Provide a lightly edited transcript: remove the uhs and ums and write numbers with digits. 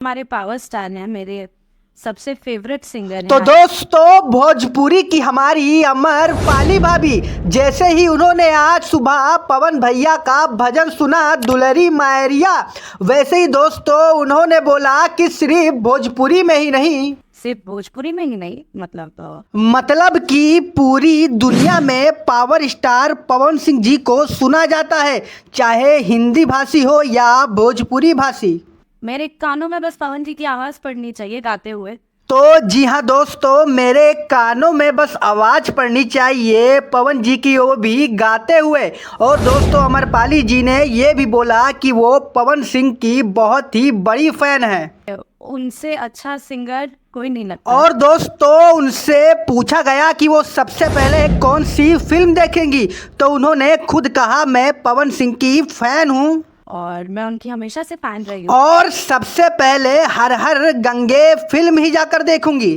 हमारे power star हैं, मेरे सबसे फेवरेट सिंगर तो हैं। दोस्तों, भोजपुरी की हमारी अमर पाली भाभी, जैसे ही उन्होंने आज सुबह पवन भैया का भजन सुना दुलरी मायरिया, वैसे ही दोस्तों उन्होंने बोला कि सिर्फ भोजपुरी में ही नहीं, सिर्फ भोजपुरी में ही नहीं, मतलब मतलब कि पूरी दुनिया में पावर स्टार पवन सिंह जी को सुना जाता है, चाहे हिंदी भाषी हो या भोजपुरी भाषी। मेरे कानों में बस पवन जी की आवाज पड़नी चाहिए गाते हुए। तो जी हाँ दोस्तों, मेरे कानों में बस आवाज़ पड़नी चाहिए पवन जी की, वो भी गाते हुए। और दोस्तों अमरपाली जी ने ये भी बोला कि वो पवन सिंह की बहुत ही बड़ी फैन है, उनसे अच्छा सिंगर कोई नहीं लगता। और दोस्तों उनसे पूछा गया कि वो सबसे पहले कौन सी फिल्म देखेंगी, तो उन्होंने खुद कहा मैं पवन सिंह की फैन हूँ और मैं उनकी हमेशा से फैन रही हूँ। और सबसे पहले हर हर गंगे फिल्म ही जाकर देखूंगी।